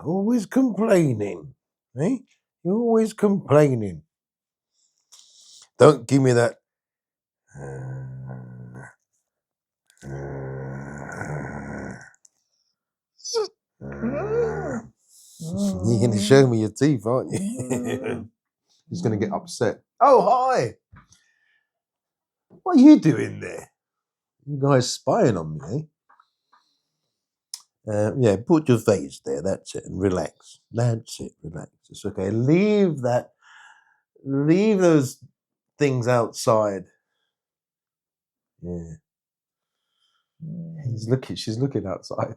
Always complaining, eh? You're always complaining. Don't give me that. You're going to show me your teeth, aren't you? He's going to get upset. Oh, hi. What are you doing there? You guys spying on me, eh? Yeah, put your face there. That's it. And relax. That's it. Relax. It's okay. Leave those things outside. Yeah. She's looking outside.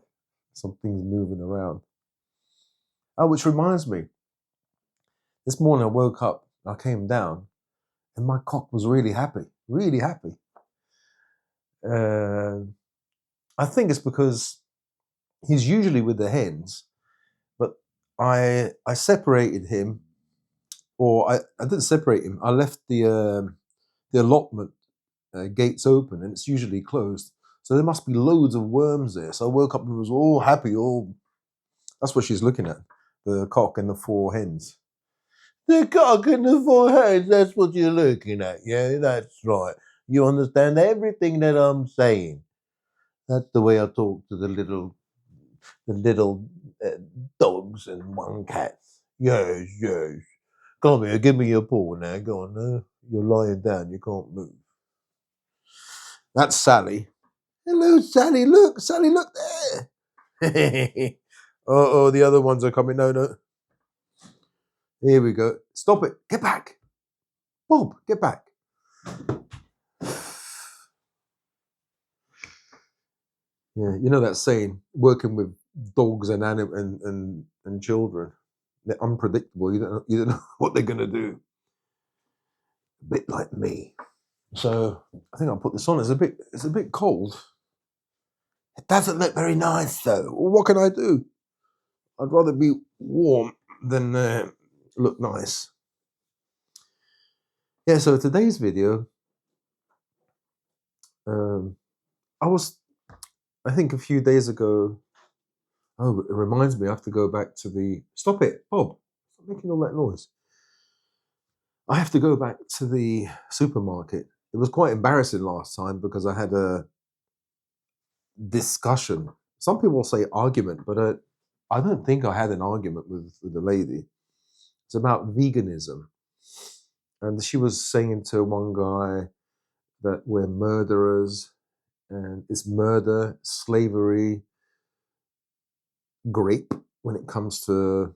Something's moving around. Oh, which reminds me, this morning I woke up, I came down, and my cock was really happy. Really happy. I think it's because he's usually with the hens, but I separated him, or I didn't separate him. I left the allotment gates open, and it's usually closed. So there must be loads of worms there. So I woke up and was all happy. All that's what she's looking at, the cock and the 4 hens. The cock and the 4 hens. That's what you're looking at. Yeah, that's right. You understand everything that I'm saying. That's the way I talk to the little dogs and 1 cat. Yes, yes. Come here, give me your paw now. Go on. You're lying down. You can't move. That's Sally. Hello, Sally. Look, Sally, look there. Oh, the other ones are coming. No, no. Here we go. Stop it. Get back. Bob, get back. Yeah, you know that saying, working with dogs and and children, they're unpredictable. You don't know what they're gonna do. A bit like me. So I think I'll put this on. It's a bit cold. It doesn't look very nice though. What can I do? I'd rather be warm than look nice. Yeah. So today's video, I think a few days ago. Oh, it reminds me. I have to go back to the. Stop it, Bob! Stop making all that noise. I have to go back to the supermarket. It was quite embarrassing last time because I had a discussion. Some people say argument, but I don't think I had an argument with the lady. It's about veganism. And she was saying to one guy that we're murderers and it's murder, slavery, grape when it comes to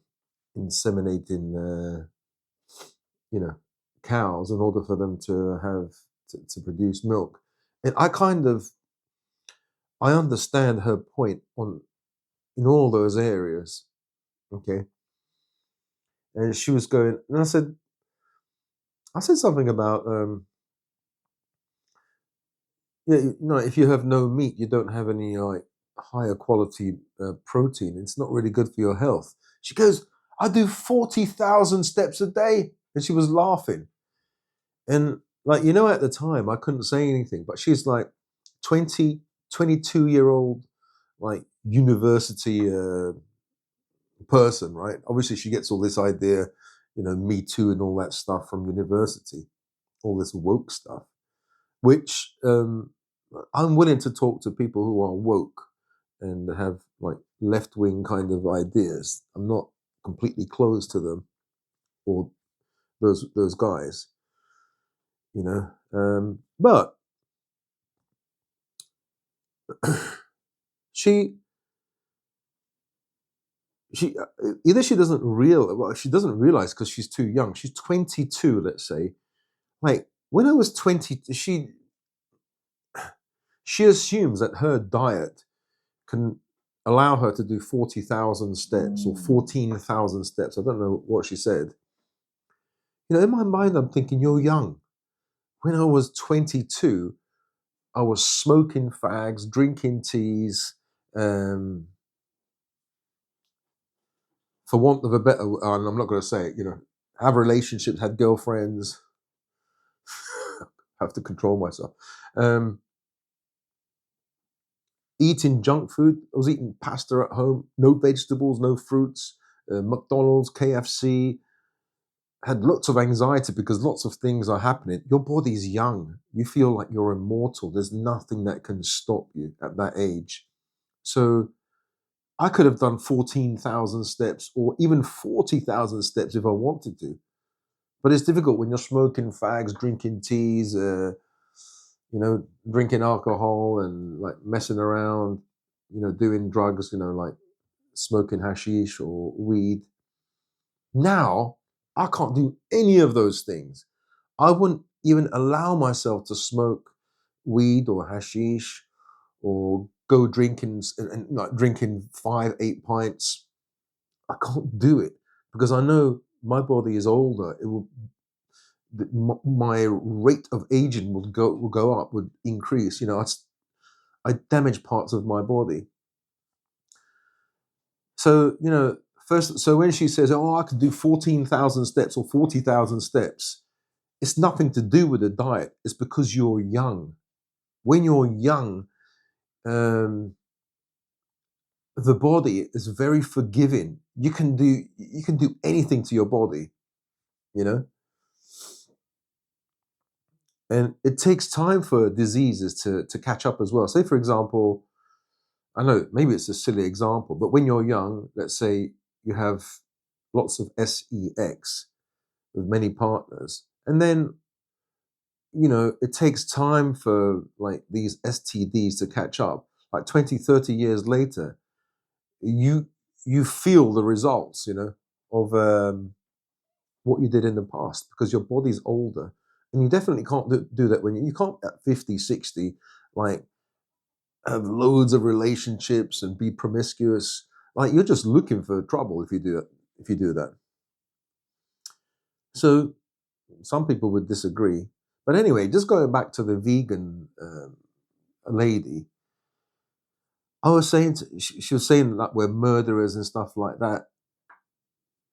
inseminating, cows in order for them to have to produce milk. And I understand her point on in all those areas. Okay. And she was going, and I said something about, if you have no meat, you don't have any like higher quality protein. It's not really good for your health. She goes, I do 40,000 steps a day. And she was laughing. And like, at the time I couldn't say anything, but she's like 20, 22-year-old, like university person, right? Obviously she gets all this idea, Me Too and all that stuff from university, all this woke stuff, which I'm willing to talk to people who are woke and have like left wing kind of ideas. I'm not completely closed to them or those guys, But she either she doesn't realize because she's too young. She's 22, let's say. Like when I was 20, she assumes that her diet can allow her to do 40,000 steps or 14,000 steps. I don't know what she said. In my mind, I'm thinking, you're young. When I was 22, I was smoking fags, drinking teas, for want of a better, and I'm not going to say it, have relationships, had girlfriends, have to control myself. eating junk food. I was eating pasta at home, no vegetables, no fruits, McDonald's, KFC. Had lots of anxiety because lots of things are happening. Your body's young. You feel like you're immortal. There's nothing that can stop you at that age. So I could have done 14,000 steps or even 40,000 steps if I wanted to. But it's difficult when you're smoking fags, drinking teas, drinking alcohol and like messing around, doing drugs, like smoking hashish or weed. Now, I can't do any of those things. I wouldn't even allow myself to smoke weed or hashish or go drinking and like drinking 5, 8 pints. I can't do it because I know my body is older. It will my rate of aging will go up, would increase. I damage parts of my body. So first, so when she says, "Oh, I could do 14,000 steps or 40,000 steps," it's nothing to do with the diet. It's because you're young. When you're young, um, the body is very forgiving. You can do anything to your body, you know, and it takes time for diseases to catch up as well. Say, for example, I know maybe it's a silly example, but when you're young, let's say you have lots of sex with many partners, and then it takes time for like these STDs to catch up. Like 20, 30 years later, you you feel the results, of what you did in the past because your body's older. And you definitely can't do that when you can't at 50, 60, like have loads of relationships and be promiscuous. Like you're just looking for trouble if you do that. If you do that. So some people would disagree. But anyway, just going back to the vegan lady, I was saying, she was saying that we're murderers and stuff like that.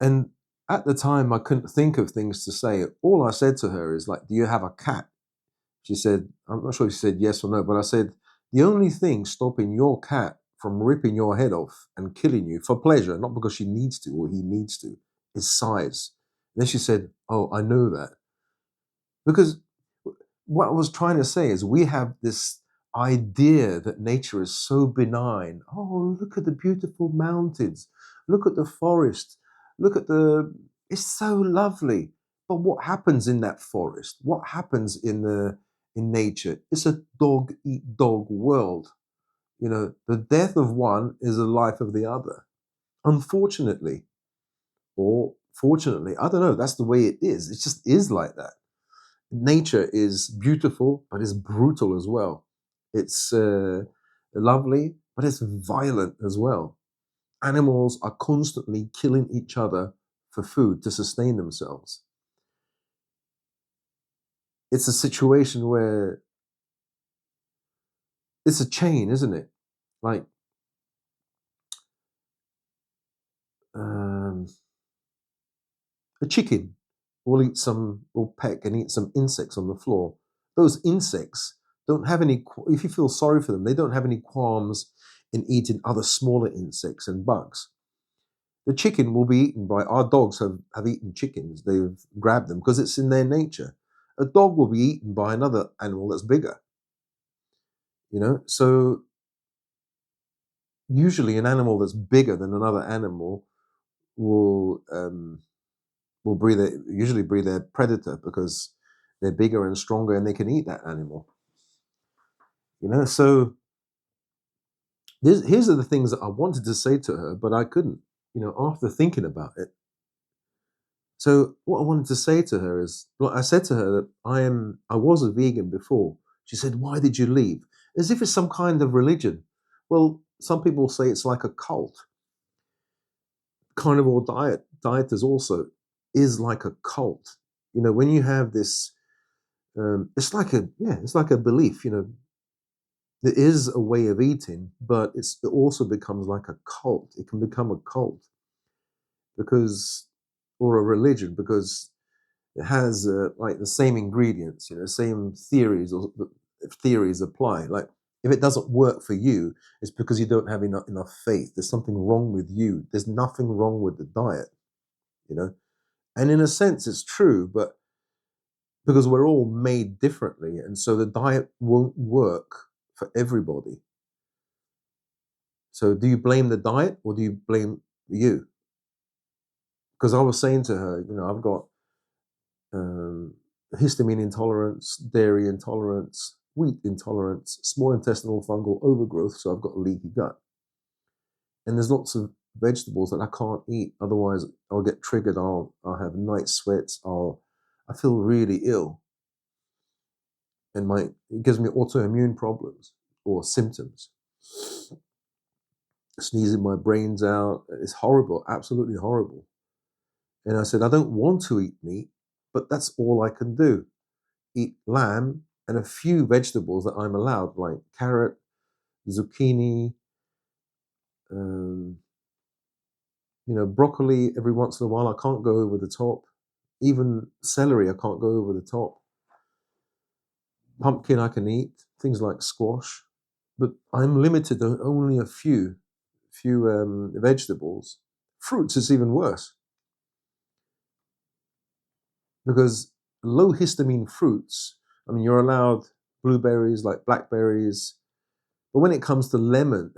And at the time, I couldn't think of things to say. All I said to her is like, "Do you have a cat?" She said, I'm not sure if she said yes or no, but I said, "The only thing stopping your cat from ripping your head off and killing you for pleasure, not because she needs to or he needs to, is size." And then she said, "Oh, I know that." Because what I was trying to say is we have this idea that nature is so benign. Oh, look at the beautiful mountains. Look at the forest. Look at it's so lovely. But what happens in that forest? What happens in nature? It's a dog eat dog world. The death of one is the life of the other. Unfortunately, or fortunately, I don't know, that's the way it is. It just is like that. Nature is beautiful, but it's brutal as well. It's lovely, but it's violent as well. Animals are constantly killing each other for food to sustain themselves. It's a situation where it's a chain, isn't it? Like um, a chicken will peck and eat some insects on the floor. Those insects don't have any, if you feel sorry for them, they don't have any qualms in eating other smaller insects and bugs. The chicken will be eaten by our dogs have eaten chickens. They've grabbed them because it's in their nature. A dog will be eaten by another animal that's bigger. So usually an animal that's bigger than another animal will usually breed their predator because they're bigger and stronger and they can eat that animal. So here's are the things that I wanted to say to her, but I couldn't. After thinking about it. So what I wanted to say to her is, well, I said to her that I was a vegan before. She said, "Why did you leave?" As if it's some kind of religion. Well, some people say it's like a cult. Carnivore dieters also is like a cult. When you have this, it's like a belief. There is a way of eating, but it also becomes like a cult. It can become a cult because, or a religion because it has like the same ingredients, same theories or theories apply. Like If it doesn't work for you, it's because you don't have enough faith. There's something wrong with you. There's nothing wrong with the diet, you know? And in a sense, it's true, but because we're all made differently. And so the diet won't work for everybody. So do you blame the diet or do you blame you? Because I was saying to her, I've got um, histamine intolerance, dairy intolerance, wheat intolerance, small intestinal fungal overgrowth. So I've got a leaky gut. And there's lots of vegetables that I can't eat. Otherwise, I'll get triggered. I'll have night sweats. I feel really ill. And it gives me autoimmune problems or symptoms. Sneezing my brains out. It's horrible, absolutely horrible. And I said, I don't want to eat meat, but that's all I can do. Eat lamb and a few vegetables that I'm allowed, like carrot, zucchini, um, broccoli every once in a while. I can't go over the top. Even celery, I can't go over the top. Pumpkin, I can eat. Things like squash, but I'm limited to only a few vegetables. Fruits is even worse because low histamine fruits. I mean, you're allowed blueberries, like blackberries, but when it comes to melons,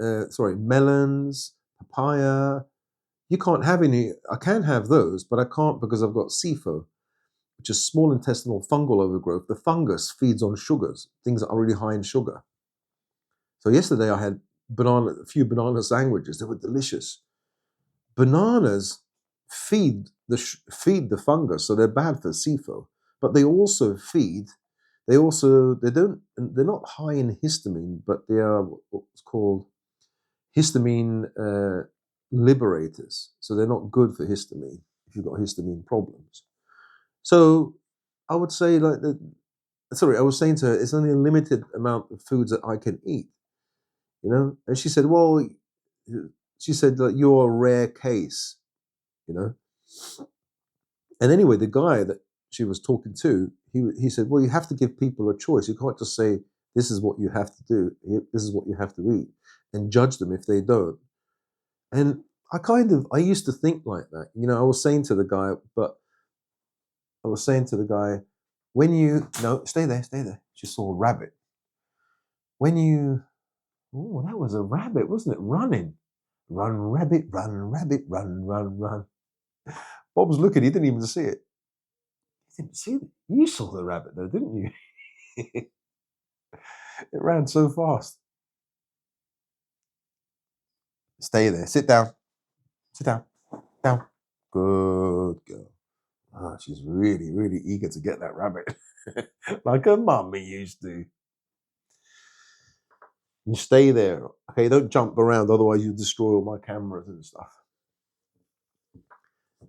papaya, you can't have any. I can have those, but I can't because I've got SIFO, which is small intestinal fungal overgrowth. The fungus feeds on sugars, things that are really high in sugar. So yesterday I had a few banana sandwiches. They were delicious. Bananas feed the fungus, so they're bad for SIFO. But they also feed. They're not high in histamine, but they are what's called histamine liberators. So they're not good for histamine if you've got histamine problems. So I would say I was saying to her, it's only a limited amount of foods that I can eat, And she said, well, that you're a rare case, you know. And anyway, the guy that she was talking to, he said, well, you have to give people a choice. You can't just say, this is what you have to do. This is what you have to eat, and judge them if they don't. And I used to think like that. I was saying to the guy, when you, no, stay there. She saw a rabbit. Oh, that was a rabbit, wasn't it? Running. Run, rabbit, run, run, run. Bob was looking, he didn't even see it. He didn't see it. You saw the rabbit though, didn't you? It ran so fast. Stay there. Sit down. Sit down. Down. Good girl. She's really, really eager to get that rabbit. Like her mummy used to. You stay there. Okay, don't jump around, otherwise you destroy all my cameras and stuff.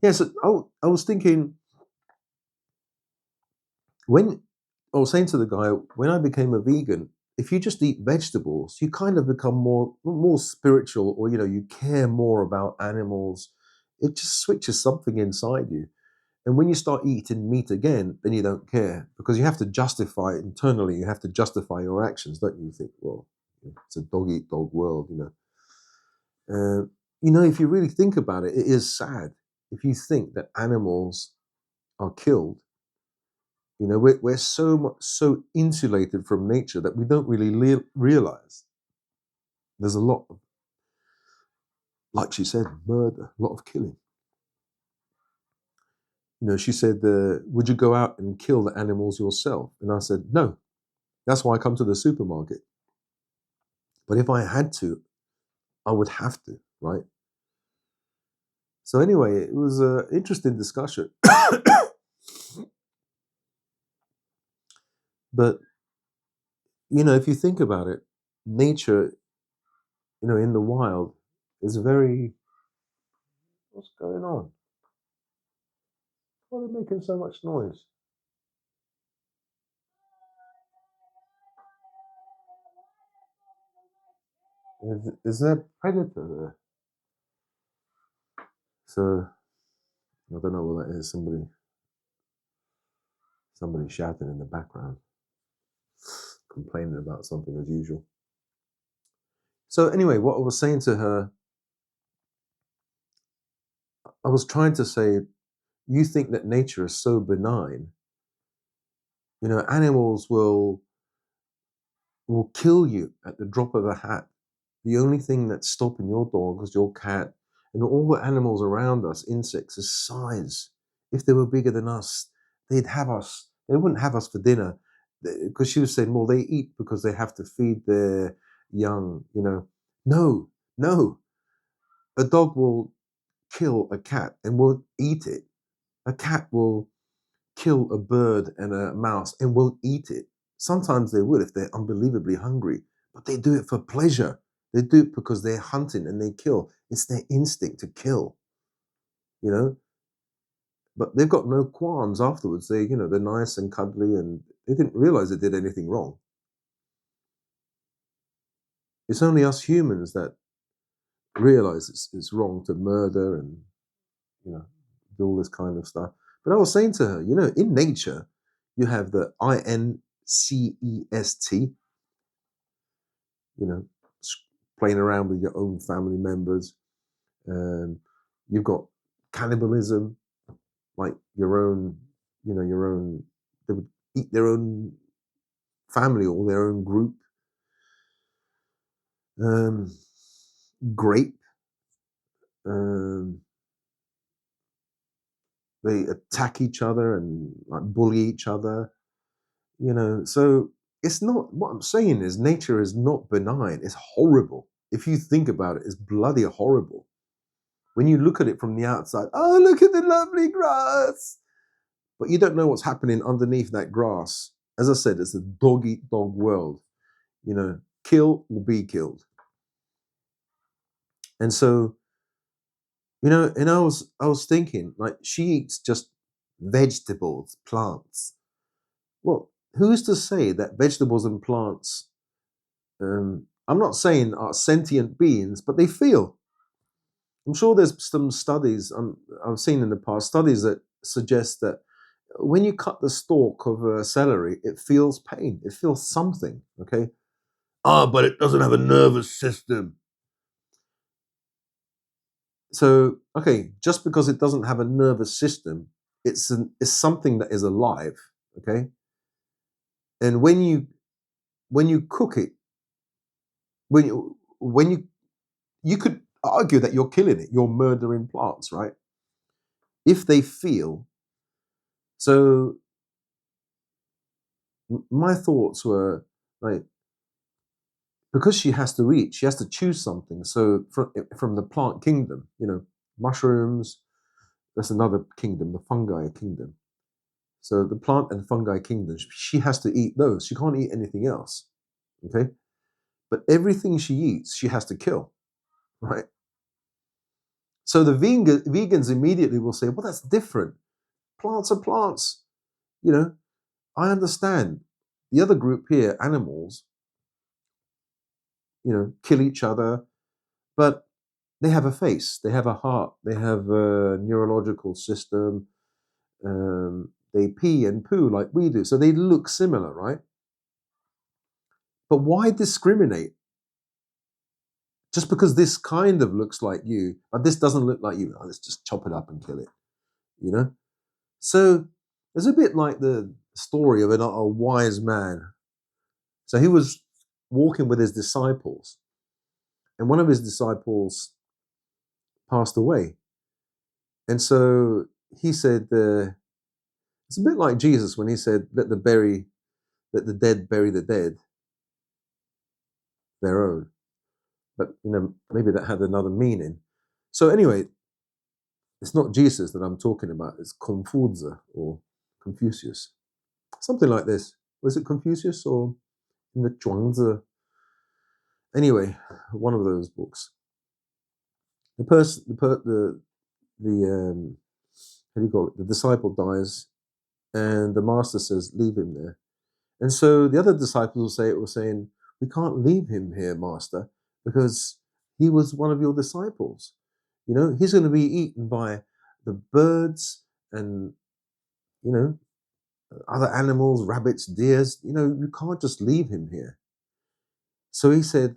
Yeah, so I was thinking, when I was saying to the guy, when I became a vegan, if you just eat vegetables, you kind of become more spiritual, or you care more about animals. It just switches something inside you. And when you start eating meat again, then you don't care, because you have to justify it internally. You have to justify your actions, don't you? You think, well, it's a dog eat dog world. If you really think about it, it is sad if you think that animals are killed. We're so insulated from nature that we don't really realize there's a lot of, like she said, murder, a lot of killing. She said, would you go out and kill the animals yourself? And I said, no. That's why I come to the supermarket. But if I had to, I would have to, right? So anyway, it was an interesting discussion. But, if you think about it, nature, in the wild is very, what's going on? Why are they making so much noise? Is there a predator there? So I don't know what that is. Somebody shouting in the background, complaining about something as usual. So anyway, what I was saying to her, I was trying to say, you think that nature is so benign. Animals will kill you at the drop of a hat. The only thing that's stopping your dog is your cat and all the animals around us, insects, is size. If they were bigger than us, they'd have us. They wouldn't have us for dinner. Because she was saying, well, they eat because they have to feed their young. No, no. A dog will kill a cat and won't eat it. A cat will kill a bird and a mouse and won't eat it. Sometimes they would if they're unbelievably hungry, but they do it for pleasure. They do it because they're hunting and they kill. It's their instinct to kill, you know. But they've got no qualms afterwards. They're nice and cuddly, and they didn't realize they did anything wrong. It's only us humans that realize it's wrong to murder and you know do all this kind of stuff. But I was saying to her, in nature, you have the incest, you know, playing around with your own family members. Um, you've got cannibalism, like your own. They would eat their own family or their own group. Um, grape. Um, they attack each other and like bully each other. So it's not. What I'm saying is, nature is not benign. It's horrible. If you think about it, it's bloody horrible. When you look at it from the outside, oh, look at the lovely grass. But you don't know what's happening underneath that grass. As I said, it's a dog eat dog world. Kill or be killed. And so, and I was thinking, like, she eats just vegetables, plants. Well, who's to say that vegetables and plants, I'm not saying are sentient beings, but they feel. I'm sure there's some studies I've seen in the past, studies that suggest that when you cut the stalk of celery, it feels pain. It feels something. Okay. But it doesn't have a nervous system. So, okay, just because it doesn't have a nervous system, it's something that is alive. Okay. And when you cook it, when you could argue that you're killing it, you're murdering plants, right? If they feel. So my thoughts were like, because she has to eat, she has to choose something. So from the plant kingdom, mushrooms, that's another kingdom, the fungi kingdom. So the plant and fungi kingdom, she has to eat those. She can't eat anything else. Okay. But everything she eats, she has to kill. Right. So the vegans immediately will say, well, that's different. Plants are plants. I understand. The other group here, animals, kill each other, but they have a face, they have a heart, they have a neurological system. They pee and poo like we do, so they look similar, right? But why discriminate? Just because this kind of looks like you, but this doesn't look like you, let's just chop it up and kill it, you know? So it's a bit like the story of a wise man. So he was walking with his disciples, and one of his disciples passed away. And so he said, it's a bit like Jesus when he said, let the dead bury the dead, their own. But maybe that had another meaning. So anyway, it's not Jesus that I'm talking about. It's Confucius or Confucius, something like this. Was it Confucius or in the Zhuangzi? Anyway, one of those books. The person, the how do you call it? The disciple dies, and the master says, "Leave him there." And so the other disciples were saying, "We can't leave him here, master, because he was one of your disciples. He's going to be eaten by the birds and, you know, other animals, rabbits, deers. You can't just leave him here." So he said,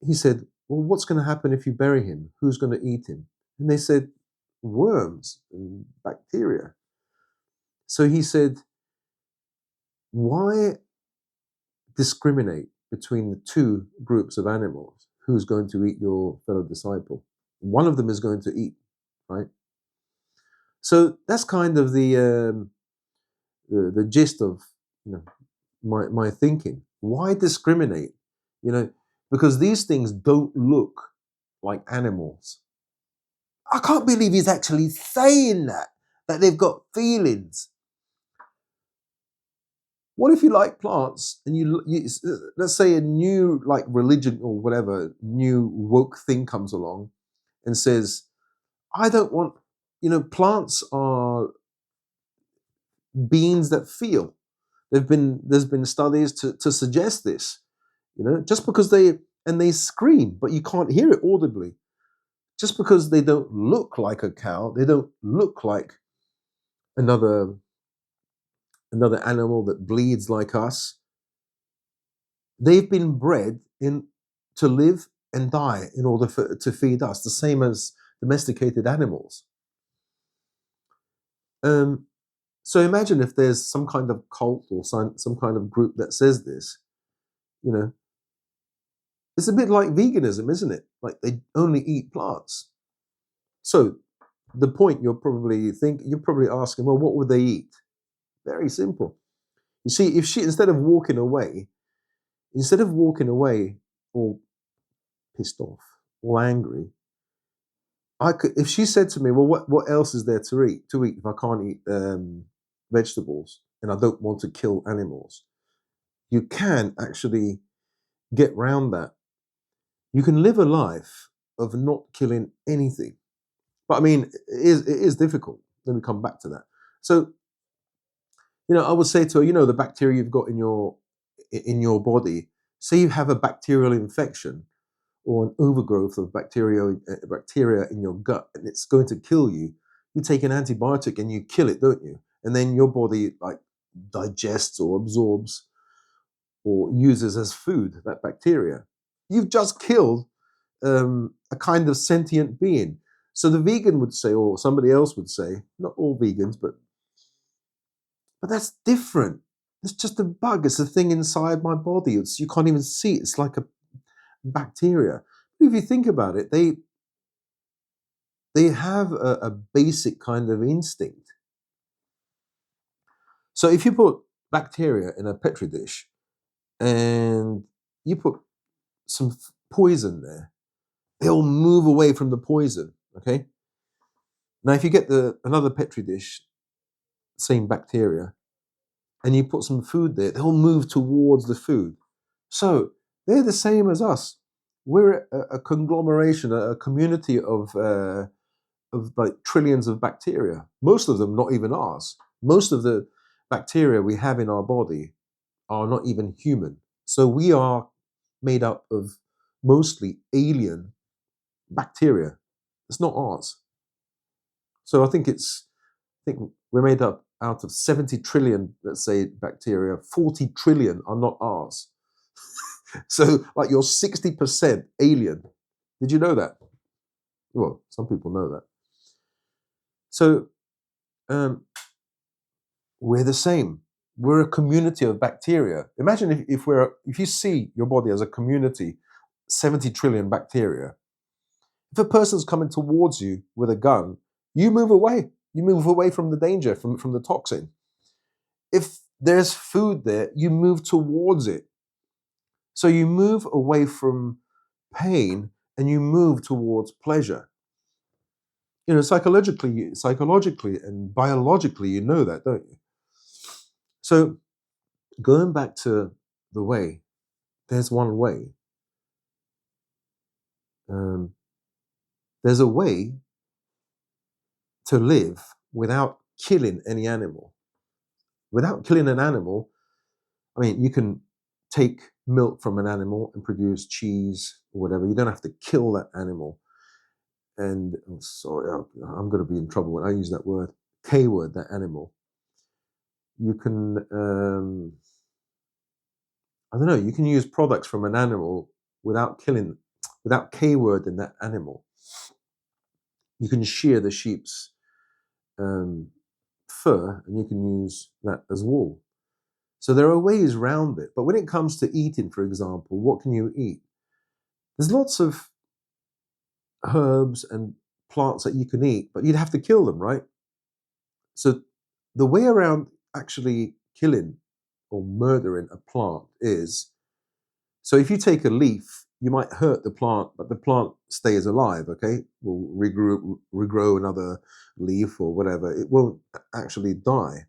he said, well, what's going to happen if you bury him? Who's going to eat him? And they said, worms and bacteria. So he said, why discriminate between the two groups of animals? Who's going to eat your fellow disciple? One of them is going to eat, right? So that's kind of the gist of, you know, my thinking. Why discriminate? You know, because these things don't look like animals. I can't believe he's actually saying that they've got feelings. What if you like plants and you let's say a new like religion or whatever new woke thing comes along and says, I don't want, plants are beings that feel. There's been studies to suggest this, just because they scream, but you can't hear it audibly. Just because they don't look like a cow, they don't look like another another animal that bleeds like us. They've been bred in to live and die in order to feed us, the same as domesticated animals. Um, so imagine if there's some kind of cult or some kind of group that says this. You know, it's a bit like veganism, isn't it? Like they only eat plants. So the point you're probably asking, well, what would they eat? Very simple. You see, if she instead of walking away or pissed off or angry, I could, if she said to me, well, what else is there to eat if I can't eat vegetables and I don't want to kill animals? You can actually get round that. You can live a life of not killing anything. But I mean, it is difficult. Let me come back to that. So, I would say to her, the bacteria you've got in your body. Say you have a bacterial infection or an overgrowth of bacteria in your gut, and it's going to kill you. You take an antibiotic and you kill it, don't you? And then your body like digests or absorbs or uses as food that bacteria. You've just killed a kind of sentient being. So the vegan would say, or somebody else would say, not all vegans, but that's different. It's just a bug. It's a thing inside my body. You can't even see it. It's like a bacteria. If you think about it, they have a basic kind of instinct. So if you put bacteria in a petri dish and you put some poison there, they'll move away from the poison. Okay. Now, if you get another petri dish, same bacteria, and you put some food there, they'll move towards the food. So they're the same as us. We're a conglomeration, a community of like trillions of bacteria. Most of them not even ours. Most of the bacteria we have in our body are not even human. So we are made up of mostly alien bacteria. It's not ours. So I think we're made up out of 70 trillion, let's say, bacteria. 40 trillion are not ours. So like you're 60% alien. Did you know that? Well, some people know that. So um, we're the same. We're a community of bacteria. Imagine if you see your body as a community, 70 trillion bacteria. If a person's coming towards you with a gun, you move away. You move away from the danger, from the toxin. If there's food there, you move towards it. So you move away from pain and you move towards pleasure. Psychologically and biologically, you know that, don't you? So going back to the way, there's one way. Um, there's a way to live without killing any animal. Without killing an animal, I mean, you can take milk from an animal and produce cheese or whatever. You don't have to kill that animal. And I'm sorry, I'm going to be in trouble when I use that word, K word, that animal. You can, I don't know, you can use products from an animal without killing without K-word in that animal, you can shear the sheep's fur and you can use that as wool. So there are ways around it. But when it comes to eating, for example, what can you eat? There's lots of herbs and plants that you can eat, but you'd have to kill them, right? So the way around actually killing or murdering a plant is, so if you take a leaf, you might hurt the plant, but the plant stays alive, okay? Will regrow another leaf or whatever. It won't actually die.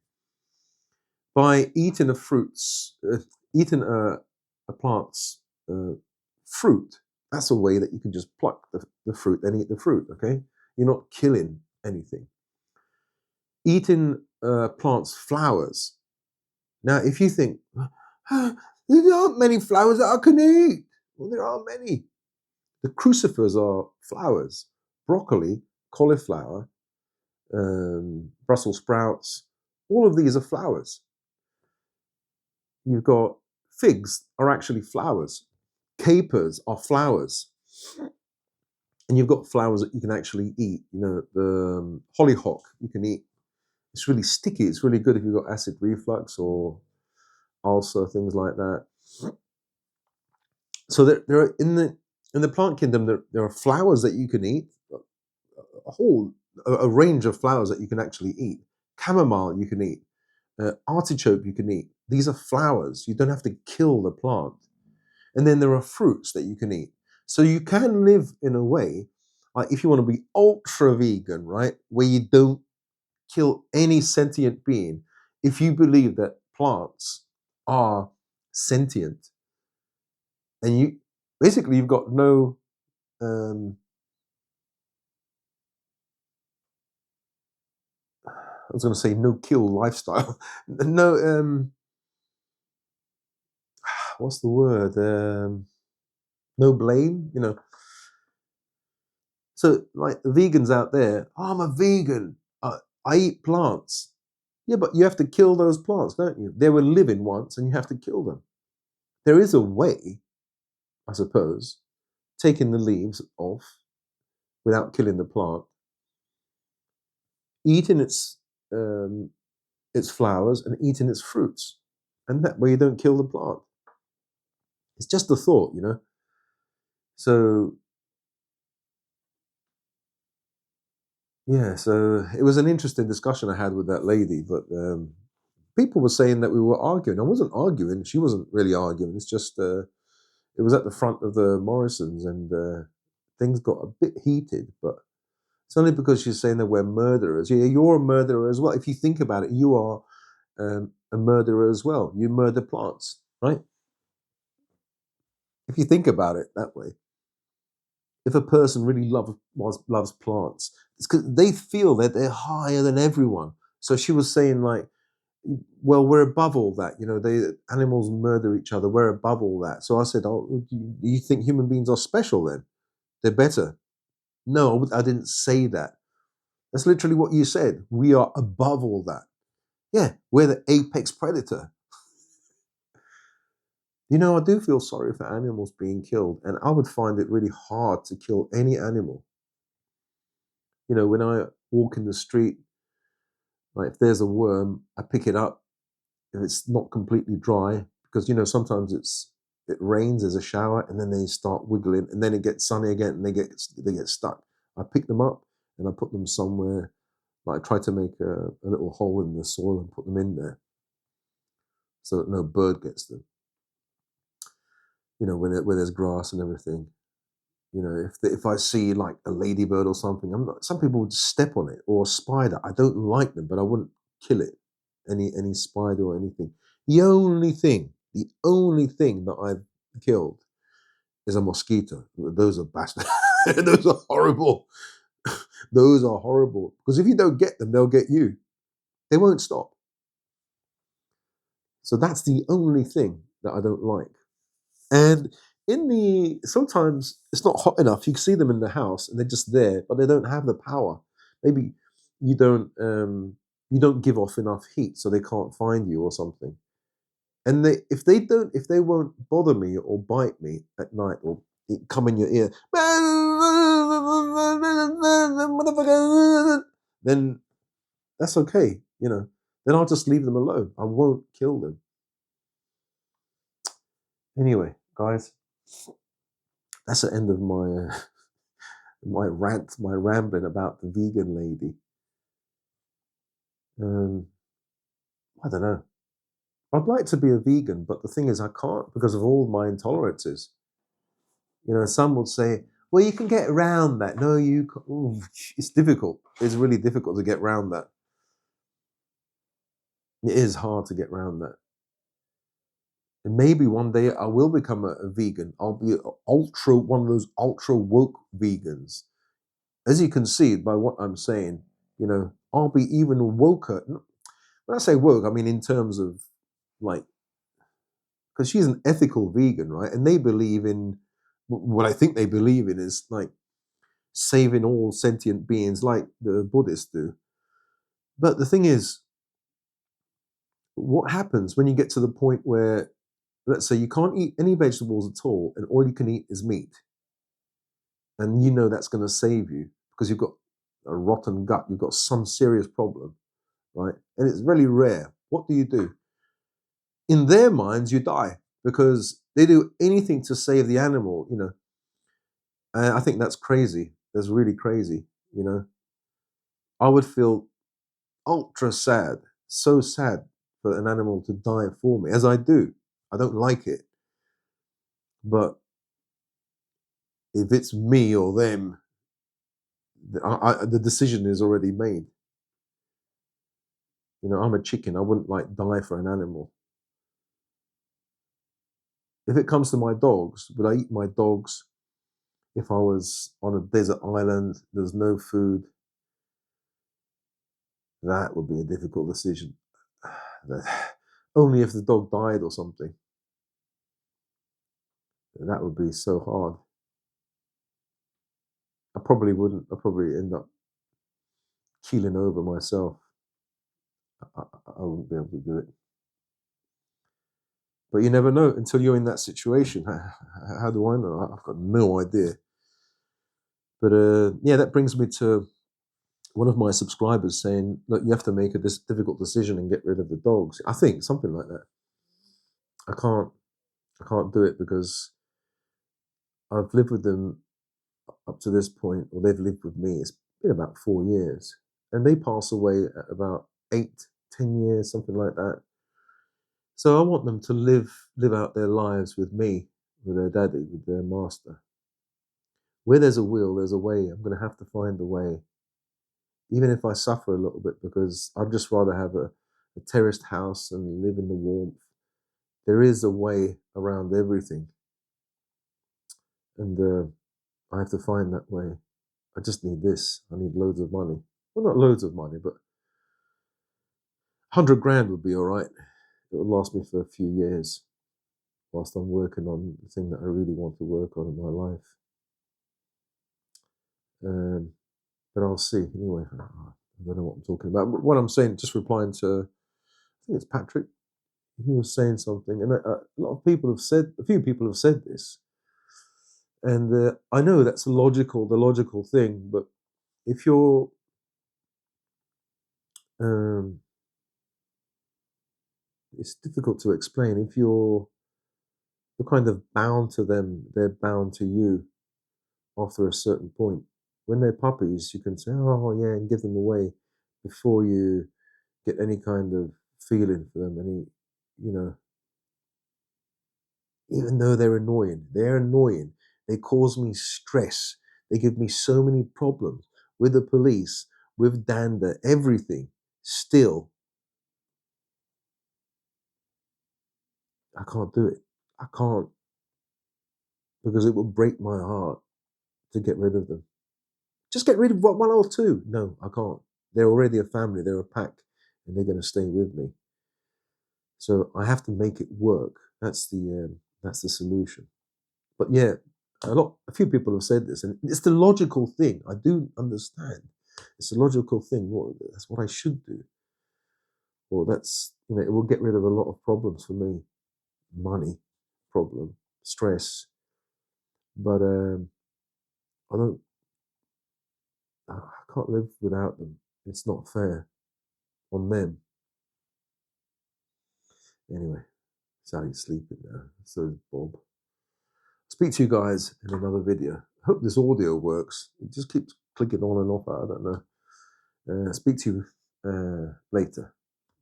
By eating the fruits, eating a plant's fruit, that's a way that you can just pluck the fruit and eat the fruit, okay? You're not killing anything. Eating plants' flowers. Now, if you think, there aren't many flowers that I can eat. Well, there are many. The crucifers are flowers. Broccoli, cauliflower, Brussels sprouts, all of these are flowers. You've got figs are actually flowers. Capers are flowers. And you've got flowers that you can actually eat. You know, the hollyhock you can eat. It's really sticky. It's really good if you've got acid reflux or ulcer, things like that. So there are in the plant kingdom, there are flowers that you can eat, a range of flowers that you can actually eat. Chamomile you can eat, artichoke you can eat. These are flowers. You don't have to kill the plant. And then there are fruits that you can eat. So you can live in a way, like if you want to be ultra vegan, right, where you don't kill any sentient being. If you believe that plants are sentient, and you basically you've got no I was going to say no kill lifestyle. No, what's the word? No blame. You know. So like the vegans out there, oh, I'm a vegan. I eat plants. Yeah, but you have to kill those plants, don't you? They were living once, and you have to kill them. There is a way, I suppose, taking the leaves off without killing the plant, eating its flowers and eating its fruits, and that way you don't kill the plant. It's just a thought, you know. So yeah, so it was an interesting discussion I had with that lady, but people were saying that we were arguing. I wasn't arguing. She wasn't really arguing. It's just it was at the front of the Morrisons, and things got a bit heated. But it's only because she's saying that we're murderers. Yeah, you're a murderer as well. If you think about it, you are a murderer as well. You murder plants, right? If you think about it that way, if a person really loves plants, it's because they feel that they're higher than everyone. So she was saying like, well, we're above all that. You know, animals murder each other. We're above all that. So I said, oh, do you think human beings are special then? They're better. No, I didn't say that. That's literally what you said. We are above all that. Yeah, we're the apex predator. You know, I do feel sorry for animals being killed, and I would find it really hard to kill any animal. You know, when I walk in the street, like if there's a worm, I pick it up if it's not completely dry, because you know sometimes it rains, there's a shower, and then they start wiggling, and then it gets sunny again, and they get stuck. I pick them up and I put them somewhere. Like I try to make a little hole in the soil and put them in there so that no bird gets them. You know, where there's grass and everything. You know, if I see like a ladybird or something, I'm not. Some people would step on it, or a spider. I don't like them, but I wouldn't kill it. Any spider or anything. The only thing that I've killed is a mosquito. Those are bastards. Those are horrible. Those are horrible. Because if you don't get them, they'll get you. They won't stop. So that's the only thing that I don't like. And sometimes it's not hot enough. You can see them in the house and they're just there, but they don't have the power. Maybe you don't you don't give off enough heat, so they can't find you or something. And if they won't bother me or bite me at night or it come in your ear, then that's okay, you know. Then I'll just leave them alone. I won't kill them. Anyway, guys, that's the end of my my rant, my rambling about the vegan lady. I don't know. I'd like to be a vegan, but the thing is, I can't because of all my intolerances. You know, some would say, "Well, you can get around that." No, you. Ooh, it's difficult. It's really difficult to get around that. It is hard to get around that. And maybe one day I will become a vegan. I'll be one of those ultra woke vegans. As you can see by what I'm saying, you know, I'll be even woker. When I say woke, I mean in terms of like, because she's an ethical vegan, right? And they believe in what I think they believe in is like saving all sentient beings, like the Buddhists do. But the thing is, what happens when you get to the point where, let's say, you can't eat any vegetables at all, and all you can eat is meat, and you know that's going to save you because you've got a rotten gut, you've got some serious problem, right? And it's really rare. What do? In their minds, you die because they do anything to save the animal, you know. And I think that's crazy. That's really crazy, you know. I would feel ultra sad, so sad for an animal to die for me, as I do. I don't like it. But if it's me or them, the decision is already made. You know, I'm a chicken. I wouldn't like die for an animal. If it comes to my dogs, would I eat my dogs if I was on a desert island, there's no food? That would be a difficult decision. Only if the dog died or something. That would be so hard. I probably wouldn't. I'd probably end up keeling over myself. I wouldn't be able to do it. But you never know until you're in that situation. How do I know? I've got no idea. But yeah, that brings me to one of my subscribers saying, "Look, you have to make this difficult decision and get rid of the dogs." I think something like that. I can't. I can't do it because I've lived with them up to this point, or they've lived with me. It's been about 4 years, and they pass away at about 8, 10 years, something like that. So I want them to live out their lives with me, with their daddy, with their master. Where there's a will, there's a way. I'm going to have to find a way, even if I suffer a little bit, because I'd just rather have a terraced house and live in the warmth. There is a way around everything, and I have to find that way. I just need this. I need loads of money. Well, not loads of money, but 100 grand would be all right. It would last me for a few years whilst I'm working on the thing that I really want to work on in my life. Um, but I'll see. Anyway, I don't know what I'm talking about. But what I'm saying, just replying to, I think it's Patrick. He was saying something, and a lot of people have said, a few people have said this, and I know that's the logical thing. But if you're, um, it's difficult to explain. If you're kind of bound to them, they're bound to you after a certain point. When they're puppies, you can say, "Oh yeah," and give them away before you get any kind of feeling for them, any, you know, even though they're annoying, they cause me stress, they give me so many problems with the police, with dander, everything. Still, I can't do it. I can't, because it will break my heart to get rid of them. Just get rid of one or two. No, I can't. They're already a family, they're a pack, and they're going to stay with me. So I have to make it work. That's the solution. But yeah, a few people have said this, and it's the logical thing. I do understand. It's a logical thing. Well, that's what I should do. Or that's, you know, it will get rid of a lot of problems for me. Money problem, stress, But I don't. I can't live without them. It's not fair on them. Anyway, Sally's sleeping now. So is Bob. Speak to you guys in another video. I hope this audio works. It just keeps clicking on and off. I don't know. Speak to you later.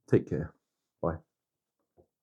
Take care. Bye.